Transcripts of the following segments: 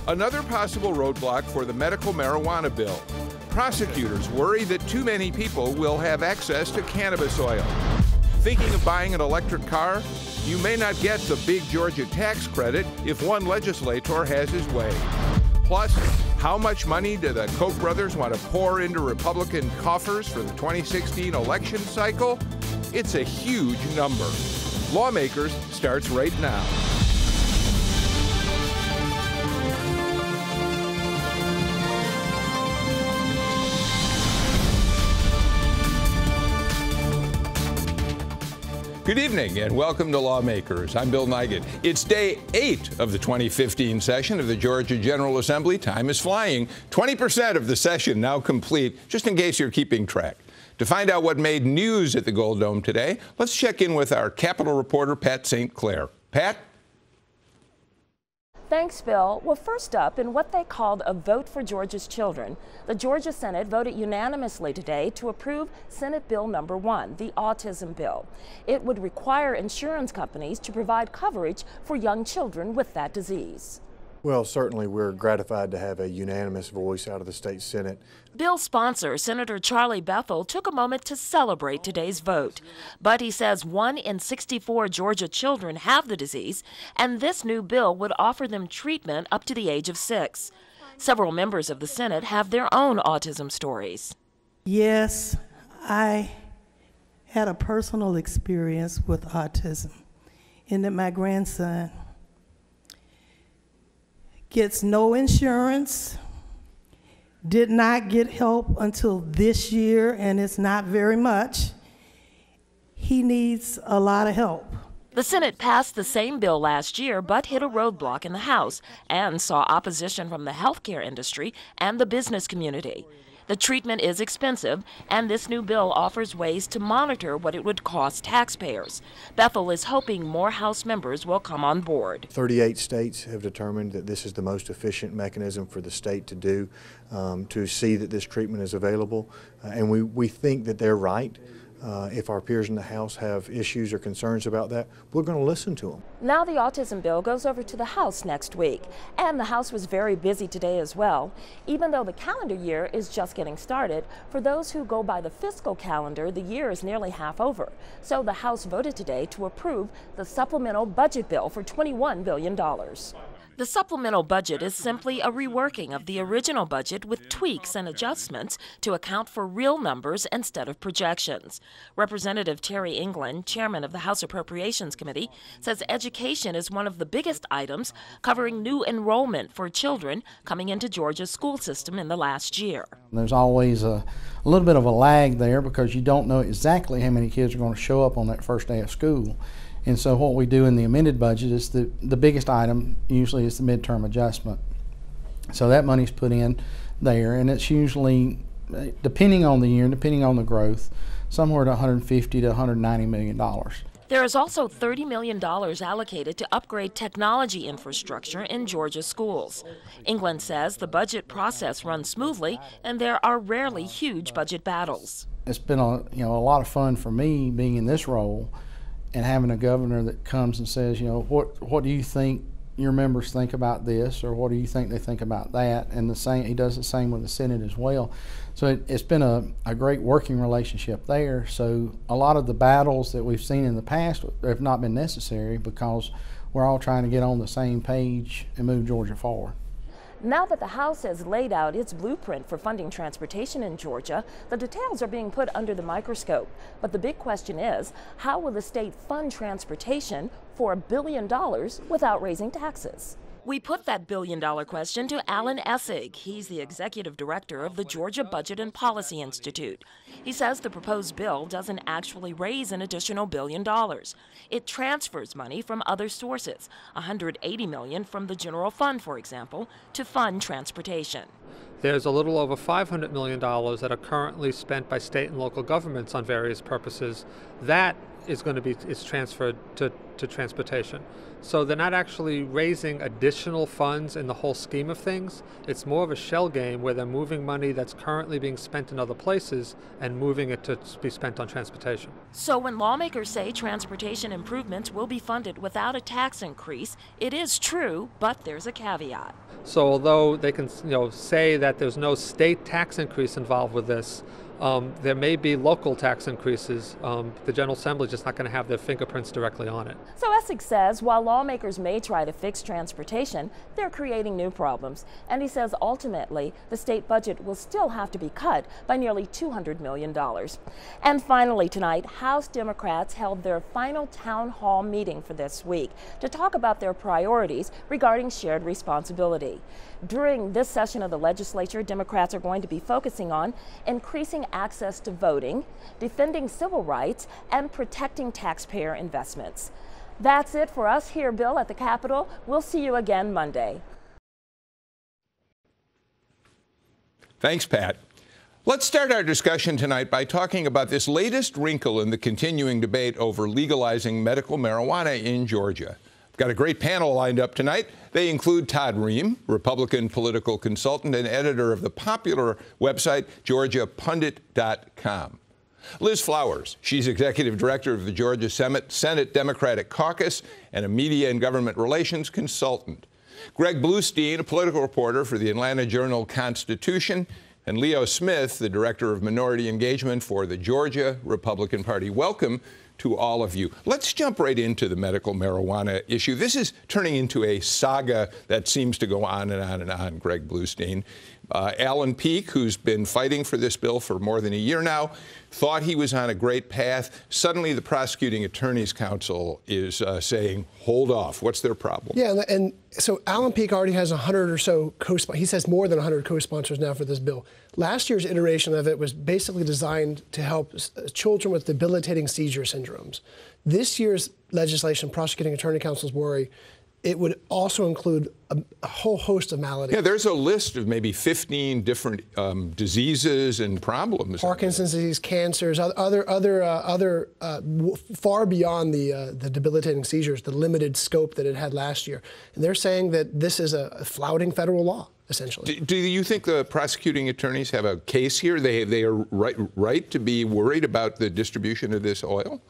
Another possible roadblock for the medical marijuana bill. Prosecutors worry that too many people will have access to cannabis oil. Thinking of buying an electric car? You may not get the big Georgia tax credit if one legislator has his way. Plus, how much money do the Koch brothers want to pour into Republican coffers for the 2016 election cycle? It's a huge number. Lawmakers starts right now. Good evening and welcome to Lawmakers. I'm Bill Nigut. It's day 8 of the 2015 session of the Georgia General Assembly. Time is flying. 20% of the session now complete, just in case you're keeping track. To find out what made news at the Gold Dome today, let's check in with our Capitol reporter, Pat St. Clair. Pat? Thanks, Bill. Well, first up, in what they called a vote for Georgia's children, the Georgia Senate voted unanimously today to approve Senate Bill number 1, the autism bill. It would require insurance companies to provide coverage for young children with that disease. Well, certainly we're gratified to have a unanimous voice out of the state Senate. Bill's sponsor, Senator Charlie Bethel, took a moment to celebrate today's vote. But he says 1 in 64 Georgia children have the disease, and this new bill would offer them treatment up to the age of 6. Several members of the Senate have their own autism stories. Yes, I had a personal experience with autism in that my grandson gets no insurance, did not get help until this year, and it's not very much. He needs a lot of help. The Senate passed the same bill last year, but hit a roadblock in the House and saw opposition from the healthcare industry and the business community. The treatment is expensive, and this new bill offers ways to monitor what it would cost taxpayers. Bethel is hoping more House members will come on board. 38 states have determined that this is the most efficient mechanism for the state to do, to see that this treatment is available, and we think that they're right. If our peers in the House have issues or concerns about that, we're going to listen to them. Now the autism bill goes over to the House next week, and the House was very busy today as well. Even though the calendar year is just getting started, for those who go by the fiscal calendar, the year is nearly half over. So the House voted today to approve the supplemental budget bill for $21 billion. The supplemental budget is simply a reworking of the original budget with tweaks and adjustments to account for real numbers instead of projections. Representative Terry England, chairman of the House Appropriations Committee, says education is one of the biggest items, covering new enrollment for children coming into Georgia's school system in the last year. There's always a little bit of a lag there because you don't know exactly how many kids are going to show up on that first day of school. And so what we do in the amended budget is the biggest item usually is the midterm adjustment. So that money's put in there, and it's usually, depending on the year, depending on the growth, somewhere to $150 to $190 million. There is also $30 million allocated to upgrade technology infrastructure in Georgia schools. England says the budget process runs smoothly, and there are rarely huge budget battles. It's been a lot of fun for me being in this role, and having a governor that comes and says, what do you think your members think about this, or what do you think they think about that? And the same, he does the same with the Senate as well. So it's been a great working relationship there. So a lot of the battles that we've seen in the past have not been necessary because we're all trying to get on the same page and move Georgia forward. Now that the House has laid out its blueprint for funding transportation in Georgia, the details are being put under the microscope. But the big question is, how will the state fund transportation for $1 billion without raising taxes? We put that billion-dollar question to Alan Essig. He's the executive director of the Georgia Budget and Policy Institute. He says the proposed bill doesn't actually raise an additional $1 billion. It transfers money from other sources, $180 million from the general fund, for example, to fund transportation. There's a little over $500 million that are currently spent by state and local governments on various purposes. That is going to be transferred to transportation. So they're not actually raising additional funds in the whole scheme of things. It's more of a shell game where they're moving money that's currently being spent in other places and moving it to be spent on transportation. So when lawmakers say transportation improvements will be funded without a tax increase, it is true, but there's a caveat. So although they can say that there's no state tax increase involved with this, there may be local tax increases. The General Assembly is just not going to have their fingerprints directly on it. So Essex says while lawmakers may try to fix transportation, they're creating new problems. And he says ultimately the state budget will still have to be cut by nearly $200 million. And finally tonight, House Democrats held their final town hall meeting for this week to talk about their priorities regarding shared responsibility. During this session of the legislature, Democrats are going to be focusing on increasing access to voting, defending civil rights, and protecting taxpayer investments. That's it for us here, Bill, at the Capitol. We'll see you again Monday. Thanks, Pat. Let's start our discussion tonight by talking about this latest wrinkle in the continuing debate over legalizing medical marijuana in Georgia. Got a great panel lined up tonight. They include Todd Ream, Republican political consultant and editor of the popular website GeorgiaPundit.com. Liz Flowers, she's executive director of the Georgia Senate Democratic Caucus and a media and government relations consultant. Greg Bluestein, a political reporter for the Atlanta Journal-Constitution, and Leo Smith, the director of minority engagement for the Georgia Republican Party. Welcome to all of you. Let's jump right into the medical marijuana issue. This is turning into a saga that seems to go on and on and on, Greg Bluestein. Alan Peake, who's been fighting for this bill for more than a year now, thought he was on a great path. Suddenly, the Prosecuting Attorneys Council is saying, hold off. What's their problem? Yeah, and so Alan Peake already has 100 or so co-sponsors. He says more than 100 co-sponsors now for this bill. Last year's iteration of it was basically designed to help children with debilitating seizure syndromes. This year's legislation, Prosecuting Attorney Council's worry, it would also include a whole host of maladies. Yeah, there's a list of maybe 15 different diseases and problems. Parkinson's disease, cancers, other far beyond the debilitating seizures, the limited scope that it had last year. And they're saying that this is a flouting federal law, essentially. Do you think the prosecuting attorneys have a case here? They are right to be worried about the distribution of this oil?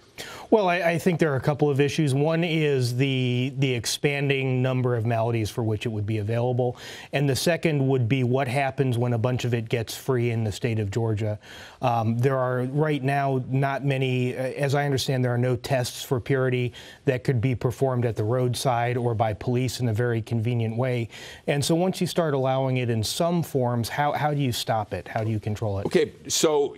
Well, I think there are a couple of issues. One is the expanding number of maladies for which it would be available. And the second would be what happens when a bunch of it gets free in the state of Georgia. There are right now not many, as I understand, there are no tests for purity that could be performed at the roadside or by police in a very convenient way. And so once you start allowing it in some forms, how do you stop it? How do you control it? Okay, so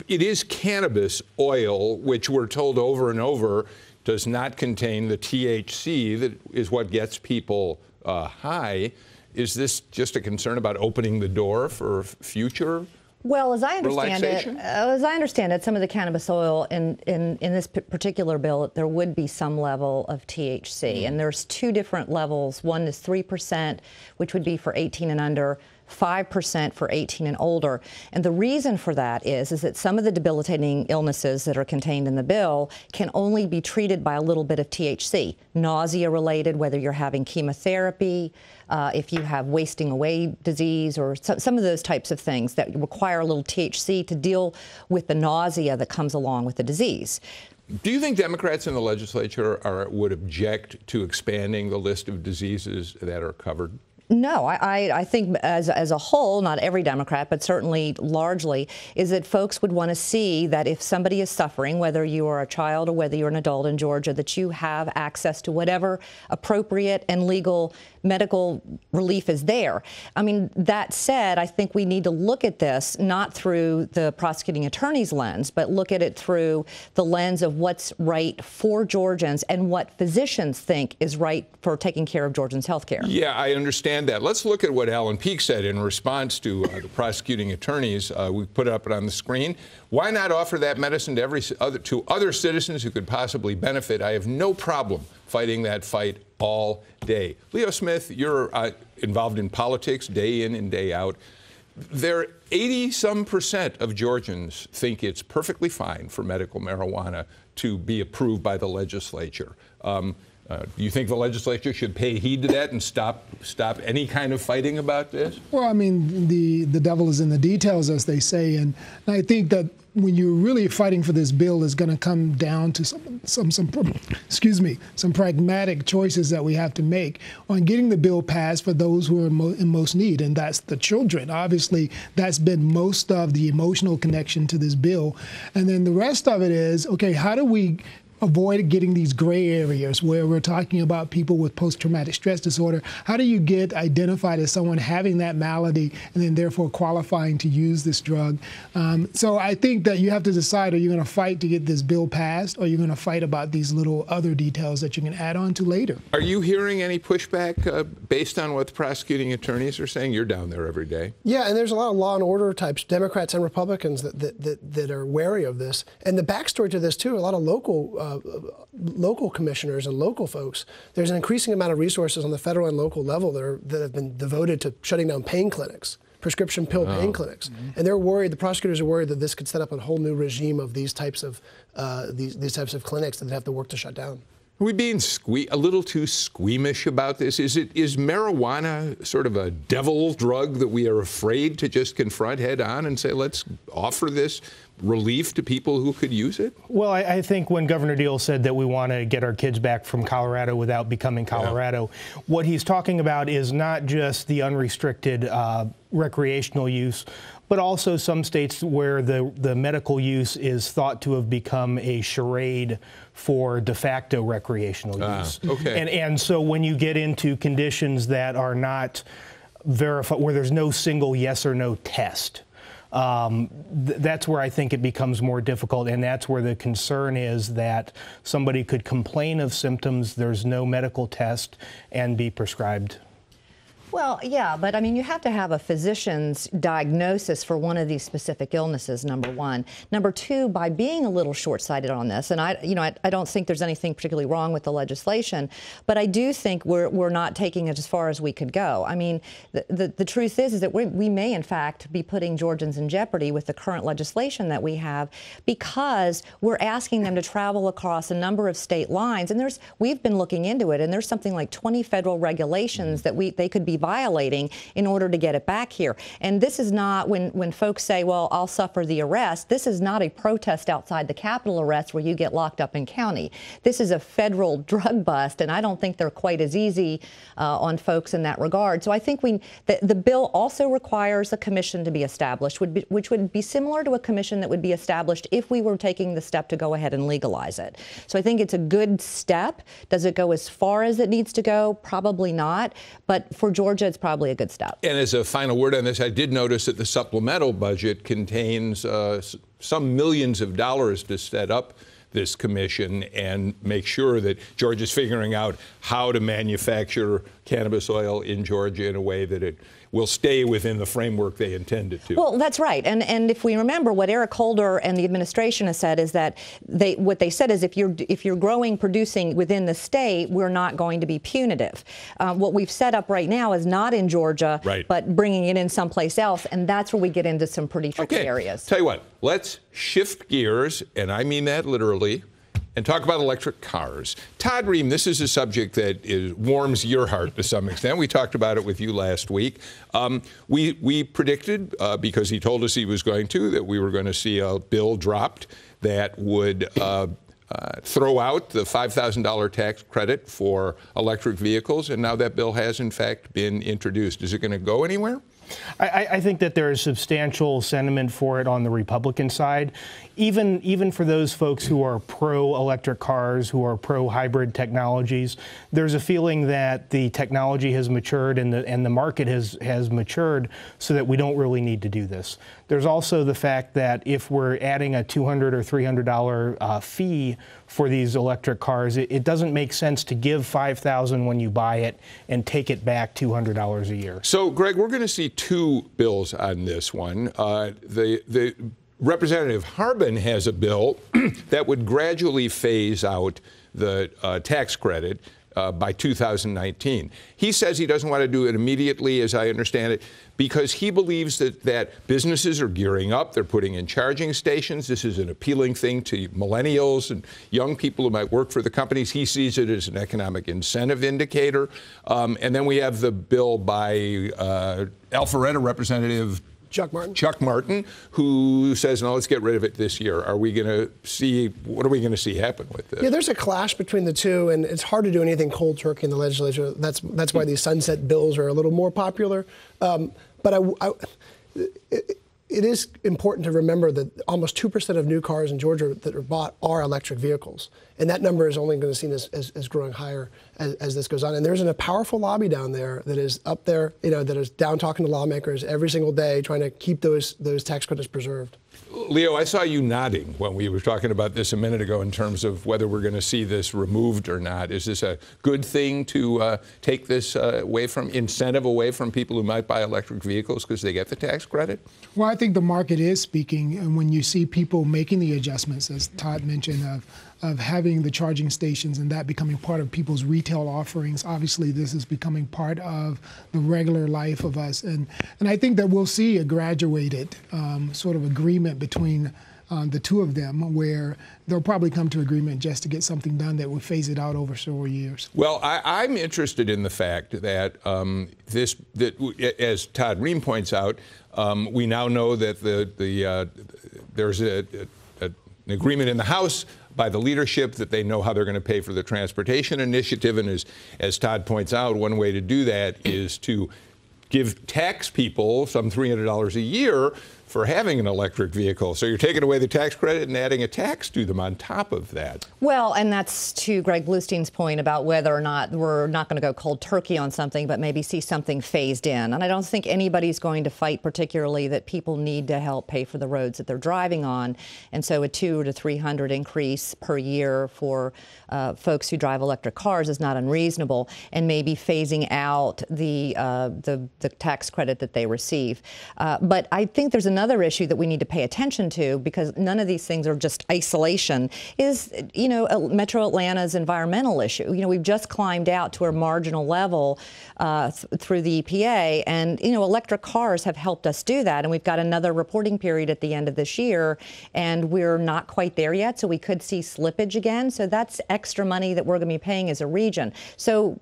it is cannabis oil, which we're told over and over does not contain the THC that is what gets people high. Is this just a concern about opening the door for future? Well, as I understand it, some of the cannabis oil in this particular bill, there would be some level of THC, and there's two different levels. One is 3%, which would be for 18 and under. 5% for 18 and older. And the reason for that is that some of the debilitating illnesses that are contained in the bill can only be treated by a little bit of THC. Nausea related, whether you're having chemotherapy, if you have wasting away disease, or some of those types of things that require a little THC to deal with the nausea that comes along with the disease. Do you think Democrats in the legislature would object to expanding the list of diseases that are covered? No, I think as a whole, not every Democrat, but certainly largely, is that folks would want to see that if somebody is suffering, whether you are a child or whether you're an adult in Georgia, that you have access to whatever appropriate and legal medical relief is there. I mean, that said, I think we need to look at this not through the prosecuting attorney's lens, but look at it through the lens of what's right for Georgians and what physicians think is right for taking care of Georgians' health care. Yeah, I understand that. Let's look at what Alan Peake said in response to the prosecuting attorneys. We put it up on the screen. Why not offer that medicine to other citizens who could possibly benefit? I have no problem fighting that fight all day. Leo Smith, you're involved in politics day in and day out. There, 80-some% of Georgians think it's perfectly fine for medical marijuana to be approved by the legislature. Do you think the legislature should pay heed to that and stop any kind of fighting about this? Well, I mean, the devil is in the details, as they say, and I think that when you're really fighting for this bill, is going to come down to some pragmatic choices that we have to make on getting the bill passed for those who are in most need, and that's the children. Obviously, that's been most of the emotional connection to this bill, and then the rest of it is, okay, how do we avoid getting these gray areas where we're talking about people with post-traumatic stress disorder? How do you get identified as someone having that malady and then therefore qualifying to use this drug? So I think that you have to decide, are you going to fight to get this bill passed, or are you going to fight about these little other details that you can add on to later? Are you hearing any pushback based on what the prosecuting attorneys are saying? You're down there every day. Yeah, and there's a lot of law and order types, Democrats and Republicans, that are wary of this. And the backstory to this, too, a lot of local commissioners and local folks, there's an increasing amount of resources on the federal and local level that have been devoted to shutting down pain clinics, prescription pill pain clinics. And they're worried, the prosecutors are worried that this could set up a whole new regime of these types of clinics that they have to work to shut down. Are we being a little too squeamish about this? Is marijuana sort of a devil drug that we are afraid to just confront head on and say, let's offer this relief to people who could use it? Well, I think when Governor Deal said that we want to get our kids back from Colorado without becoming Colorado, what he's talking about is not just the unrestricted recreational use, but also some states where the medical use is thought to have become a charade for de facto recreational use. Okay. And so when you get into conditions that are not verified, where there's no single yes or no test, that's where I think it becomes more difficult, and that's where the concern is that somebody could complain of symptoms, there's no medical test, and be prescribed. Well, yeah, but I mean, you have to have a physician's diagnosis for one of these specific illnesses, number one. Number two, by being a little short-sighted on this, and I don't think there's anything particularly wrong with the legislation, but I do think we're not taking it as far as we could go. I mean, the truth is that we may, in fact, be putting Georgians in jeopardy with the current legislation that we have, because we're asking them to travel across a number of state lines, and we've been looking into it, and there's something like 20 federal regulations that they could be violating in order to get it back here. And this is not, when folks say, well, I'll suffer the arrest, this is not a protest outside the Capitol arrest where you get locked up in county. This is a federal drug bust, and I don't think they're quite as easy on folks in that regard. So I think the bill also requires a commission to be established, which would be similar to a commission that would be established if we were taking the step to go ahead and legalize it. So I think it's a good step. Does it go as far as it needs to go? Probably not. But for Georgia, it's probably a good step. And as a final word on this, I did notice that the supplemental budget contains some millions of dollars to set up this commission and make sure that Georgia's figuring out how to manufacture cannabis oil in Georgia in a way that it will stay within the framework they intended to. Well, that's right. And if we remember, what Eric Holder and the administration has said is that what they said is if you're producing within the state, we're not going to be punitive. What we've set up right now is not in Georgia, but bringing it in someplace else, and that's where we get into some pretty tricky areas. Tell you what, let's shift gears, and I mean that literally, and talk about electric cars. Todd Ream, this is a subject that warms your heart to some extent. We talked about it with you last week. We predicted, because he told us he was going to, that we were going to see a bill dropped that would throw out the $5,000 tax credit for electric vehicles, and now that bill has, in fact, been introduced. Is it going to go anywhere? I think that there is substantial sentiment for it on the Republican side. Even for those folks who are pro-electric cars, who are pro-hybrid technologies, there's a feeling that the technology has matured and the market has matured so that we don't really need to do this. There's also the fact that if we're adding a $200 or $300 fee for these electric cars, it doesn't make sense to give $5,000 when you buy it and take it back $200 a year. So, Greg, we're going to see two bills on this one. The Representative Harbin has a bill that would gradually phase out the tax credit. by 2019. He says he doesn't want to do it immediately, as I understand it, because he believes that businesses are gearing up. They're putting in charging stations. This is an appealing thing to millennials and young people who might work for the companies. He sees it as an economic incentive indicator. And then we have the bill by Alpharetta Representative Chuck Martin, who says, no, let's get rid of it this year. What are we going to see happen with this? Yeah, there's a clash between the two, and it's hard to do anything cold turkey in the legislature. That's why these sunset bills are a little more popular. But it is important to remember that almost 2% of new cars in Georgia that are bought are electric vehicles. And that number is only going to be seen as growing higher as this goes on. And there's a powerful lobby down there that is up there, that is down talking to lawmakers every single day, trying to keep those tax credits preserved. Leo, I saw you nodding when we were talking about this a minute ago in terms of whether we're going to see this removed or not. Is this a good thing to take this incentive away from people who might buy electric vehicles because they get the tax credit? Well, I think the market is speaking, and when you see people making the adjustments, as Todd mentioned, of having the charging stations and that becoming part of people's retail offerings, obviously this is becoming part of the regular life of us. And I think that we'll see a graduated sort of agreement between the two of them, where they'll probably come to agreement just to get something done that will phase it out over several years. Well, I'm interested in the fact that as Todd Ream points out, we now know that there's an agreement in the House by the leadership that they know how they're going to pay for the transportation initiative. And as Todd points out, one way to do that is to give tax people some $300 a year for having an electric vehicle. So you're taking away the tax credit and adding a tax to them on top of that. Well, and that's to Greg Bluestein's point about whether or not we're not going to go cold turkey on something, but maybe see something phased in. And I don't think anybody's going to fight particularly that people need to help pay for the roads that they're driving on. And so a $200 to $300 increase per year for folks who drive electric cars is not unreasonable, and maybe phasing out the tax credit that they receive. But I think there's another issue that we need to pay attention to, because none of these things are just isolation, is, Metro Atlanta's environmental issue. We've just climbed out to a marginal level through the EPA, and, electric cars have helped us do that. And we've got another reporting period at the end of this year, and we're not quite there yet. So we could see slippage again. So that's extra money that we're going to be paying as a region. So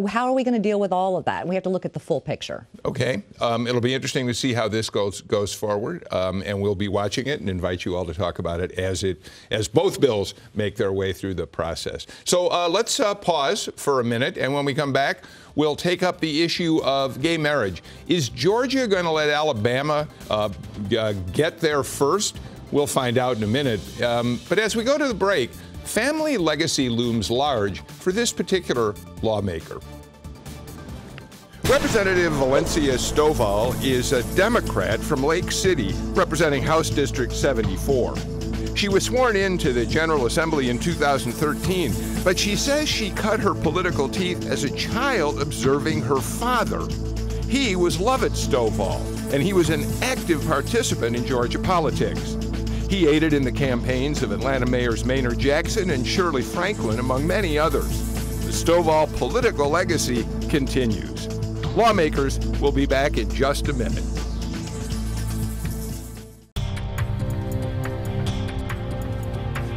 how are we going to deal with all of that? We have to look at the full picture. Okay. It'll be interesting to see how this goes forward, and we'll be watching it and invite you all to talk about it as both bills make their way through the process. So let's pause for a minute, and when we come back, we'll take up the issue of gay marriage. Is Georgia going to let Alabama get there first? We'll find out in a minute. But as we go to the break, family legacy looms large for this particular lawmaker. Representative Valencia Stovall is a Democrat from Lake City, representing House District 74. She was sworn into the General Assembly in 2013, but she says she cut her political teeth as a child observing her father. He was Lovett Stovall, and he was an active participant in Georgia politics. He aided in the campaigns of Atlanta Mayors Maynard Jackson and Shirley Franklin, among many others. The Stovall political legacy continues. Lawmakers will be back in just a minute.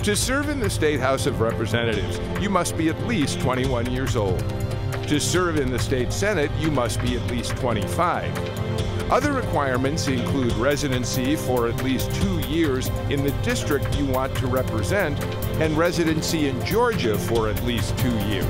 To serve in the State House of Representatives, you must be at least 21 years old. To serve in the State Senate, you must be at least 25. Other requirements include residency for at least 2 years in the district you want to represent, and residency in Georgia for at least 2 years.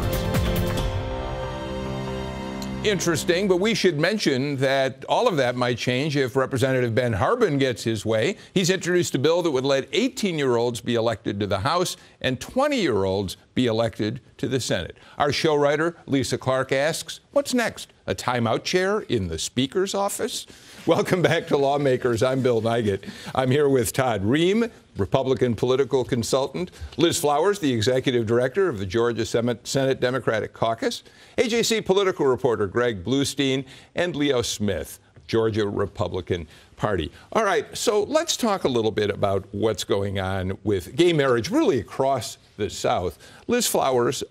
Interesting, but we should mention that all of that might change if Representative Ben Harbin gets his way. He's introduced a bill that would let 18-year-olds be elected to the House and 20-year-olds be elected to the Senate. Our show writer, Lisa Clark, asks, what's next? A timeout chair in the Speaker's office? Welcome back to Lawmakers. I'm Bill Nigut. I'm here with Todd Ream, Republican political consultant, Liz Flowers, the executive director of the Georgia Senate Democratic Caucus, AJC political reporter Greg Bluestein, and Leo Smith, Georgia Republican Party. All right, so let's talk a little bit about what's going on with gay marriage really across the South. Liz Flowers,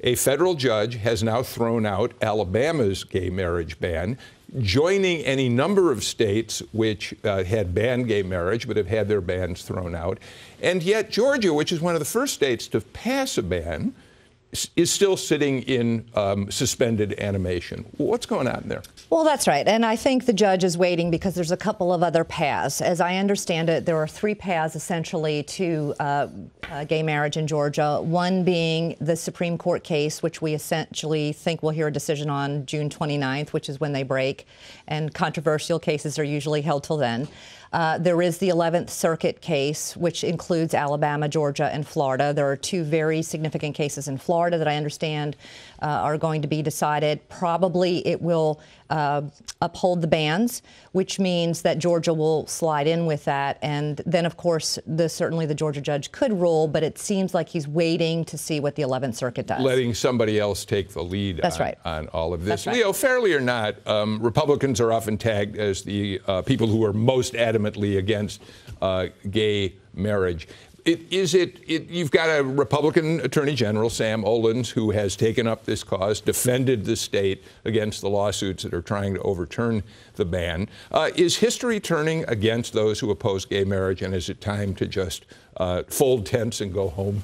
a federal judge has now thrown out Alabama's gay marriage ban, joining any number of states which had banned gay marriage but have had their bans thrown out. And yet Georgia, which is one of the first states to pass a ban, is still sitting in suspended animation. What's going on there? Well, that's right. And I think the judge is waiting because there's a couple of other paths. As I understand it, there are 3 paths essentially to gay marriage in Georgia, one being the Supreme Court case, which we essentially think we'll hear a decision on June 29th, which is when they break. And controversial cases are usually held till then. There is the 11th Circuit case, which includes Alabama, Georgia, and Florida. There are 2 very significant cases in Florida that I understand are going to be decided. Probably it will uphold the bans, which means that Georgia will slide in with that. And then, of course, certainly the Georgia judge could rule, but it seems like he's waiting to see what the 11th Circuit does. Letting somebody else take the lead on all of this. That's right. Leo, fairly or not, Republicans are often tagged as the people who are most adamantly against gay marriage. You've got a Republican Attorney General, Sam Olens, who has taken up this cause, defended the state against the lawsuits that are trying to overturn the ban. Is history turning against those who oppose gay marriage, and is it time to just fold tents and go home?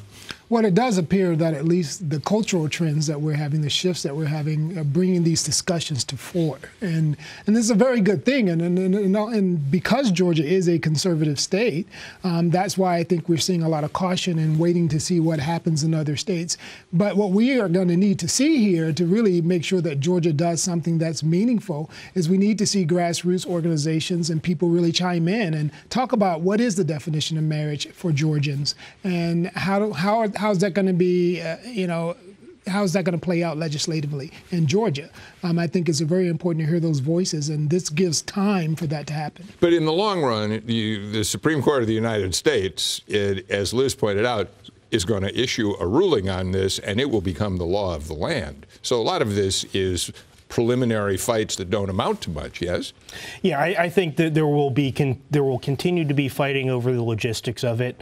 Well, it does appear that at least the cultural trends that we're having, the shifts that we're having, are bringing these discussions to fore. And this is a very good thing. And because Georgia is a conservative state, that's why I think we're seeing a lot of caution and waiting to see what happens in other states. But what we are going to need to see here to really make sure that Georgia does something that's meaningful is we need to see grassroots organizations and people really chime in and talk about what is the definition of marriage for Georgians and how's that going to be, how's that going to play out legislatively in Georgia? I think it's very important to hear those voices, and this gives time for that to happen. But in the long run, the Supreme Court of the United States, as Liz pointed out, is going to issue a ruling on this, and it will become the law of the land. So a lot of this is preliminary fights that don't amount to much, yes? Yeah, I think that there will continue to be fighting over the logistics of it.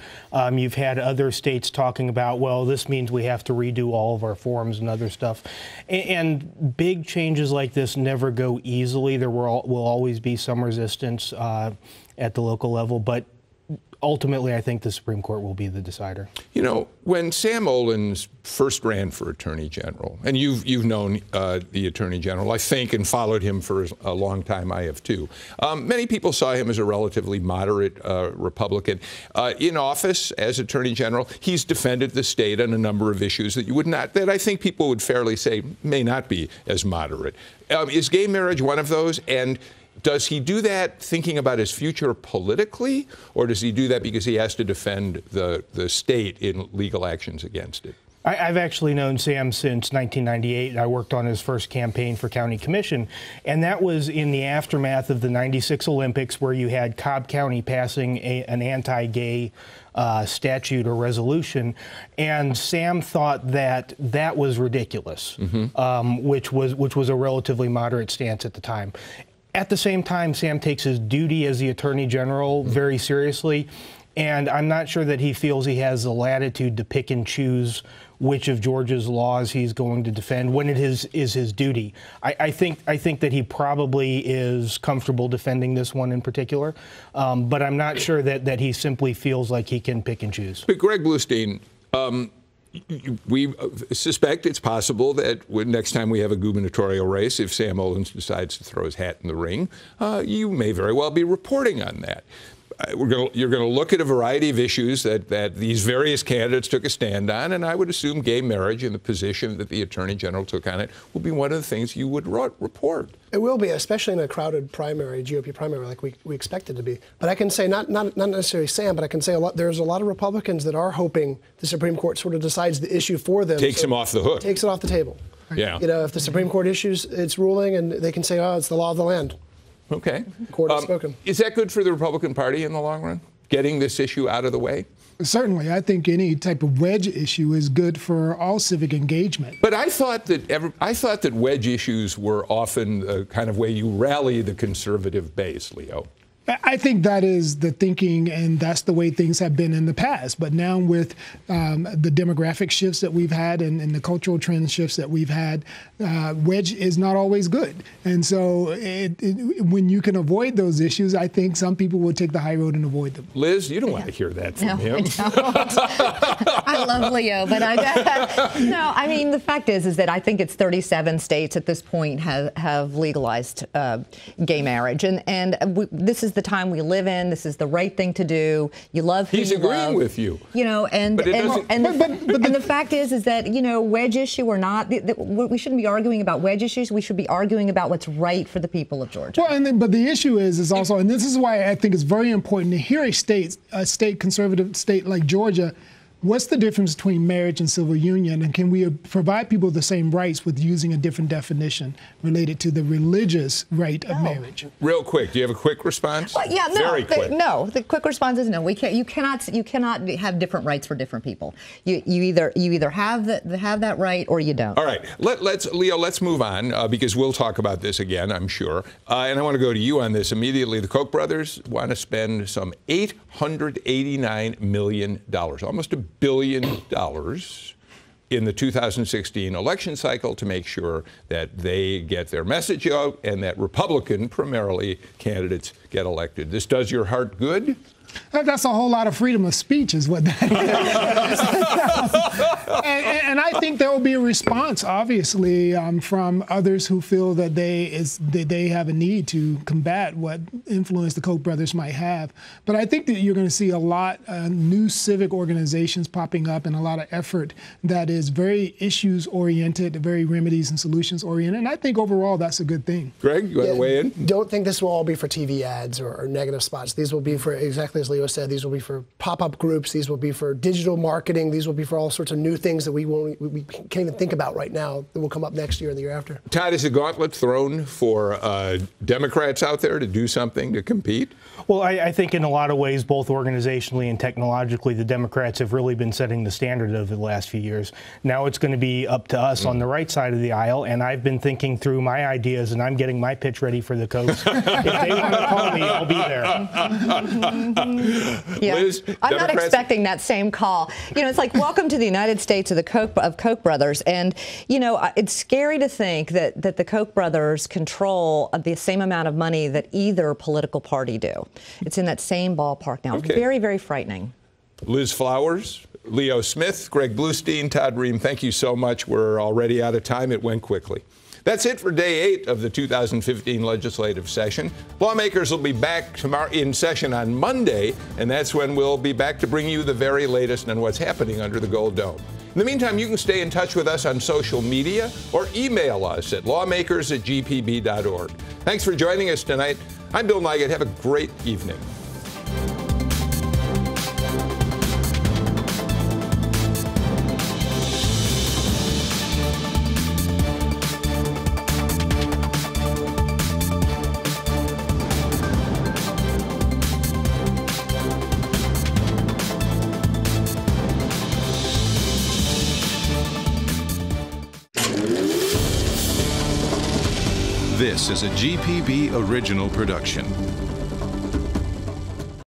You've had other states talking about, well, this means we have to redo all of our forms and other stuff. And big changes like this never go easily. There will always be some resistance at the local level, but ultimately, I think the Supreme Court will be the decider. You know, when Sam Olens first ran for Attorney General, and you've known the Attorney General, I think, and followed him for a long time, I have too. Many people saw him as a relatively moderate Republican. In office as Attorney General, he's defended the state on a number of issues that I think people would fairly say may not be as moderate. Is gay marriage one of those? And does he do that thinking about his future politically, or does he do that because he has to defend the state in legal actions against it? I've actually known Sam since 1998. I worked on his first campaign for county commission, and that was in the aftermath of the '96 Olympics, where you had Cobb County passing an anti-gay statute or resolution, and Sam thought that was ridiculous, which was a relatively moderate stance at the time. At the same time, Sam takes his duty as the Attorney General very seriously, and I'm not sure that he feels he has the latitude to pick and choose which of Georgia's laws he's going to defend when it is his duty. I think that he probably is comfortable defending this one in particular, but I'm not sure that he simply feels like he can pick and choose. But Greg Bluestein, we suspect it's possible that next time we have a gubernatorial race, if Sam Olens decides to throw his hat in the ring, you may very well be reporting on that. You're going to look at a variety of issues that these various candidates took a stand on, and I would assume gay marriage and the position that the Attorney General took on it will be one of the things you would report. It will be, especially in a crowded primary, GOP primary, like we expect it to be. But I can say, not necessarily Sam, but I can say there's a lot of Republicans that are hoping the Supreme Court sort of decides the issue for them. Takes them off the hook. Takes it off the table. Yeah. You know, if the Supreme Court issues its ruling, and they can say, oh, it's the law of the land. Okay. Court has spoken. Is that good for the Republican Party in the long run, getting this issue out of the way? Certainly. I think any type of wedge issue is good for all civic engagement. But I thought that wedge issues were often the kind of way you rally the conservative base, Leo. I think that is the thinking, and that's the way things have been in the past. But now with the demographic shifts that we've had and the cultural trend shifts that we've had, wedge is not always good. And so when you can avoid those issues, I think some people will take the high road and avoid them. Liz, you don't want to hear that from him. I love Leo, but no, I mean, the fact is that I think it's 37 states at this point have legalized gay marriage. And this is the time we live in. This is the right thing to do. You love who He's you agreeing love. with you. You know, and the fact is that, you know, wedge issue or not, we shouldn't be arguing about wedge issues. We should be arguing about what's right for the people of Georgia. Well, but the issue is also, and this is why I think it's very important to hear a conservative state like Georgia. What's the difference between marriage and civil union, and can we provide people the same rights with using a different definition related to the religious right of marriage? Real quick, do you have a quick response? Well, yeah, no. Very quick. No, the quick response is no. We can't. You cannot have different rights for different people. You either have that right or you don't. All right, Leo, let's move on because we'll talk about this again, I'm sure. And I want to go to you on this immediately. The Koch brothers want to spend some $889 million, almost $1 billion in the 2016 election cycle to make sure that they get their message out and that Republican, primarily, candidates get elected. This does your heart good? That's a whole lot of freedom of speech is what that is. and I think there will be a response, obviously, from others who feel that they have a need to combat what influence the Koch brothers might have. But I think that you're going to see a lot of new civic organizations popping up and a lot of effort that is very issues-oriented, very remedies and solutions-oriented. And I think overall that's a good thing. Greg, you want to weigh in? Don't think this will all be for TV ads or negative spots. These will be for, exactly as Leo said, these will be for pop-up groups. These will be for digital marketing. These will be for all sorts of new things that we can't even think about right now that will come up next year and the year after. Todd, is a gauntlet thrown for Democrats out there to do something to compete? Well, I think in a lot of ways, both organizationally and technologically, the Democrats have really been setting the standard over the last few years. Now it's going to be up to us on the right side of the aisle, and I've been thinking through my ideas, and I'm getting my pitch ready for the Kochs. If they want to call me, I'll be there. Yeah. Liz, I'm not expecting that same call. You know, it's like, welcome to the United States of Koch brothers. And, you know, it's scary to think that the Koch brothers control the same amount of money that either political party do. It's in that same ballpark now. Okay. Very, very frightening. Liz Flowers, Leo Smith, Greg Bluestein, Todd Ream, thank you so much. We're already out of time. It went quickly. That's it for day 8 of the 2015 legislative session. Lawmakers will be back tomorrow in session on Monday, and that's when we'll be back to bring you the very latest on what's happening under the Gold Dome. In the meantime, you can stay in touch with us on social media or email us at lawmakers@gpb.org. Thanks for joining us tonight. I'm Bill Nigut. Have a great evening. This is a GPB original production.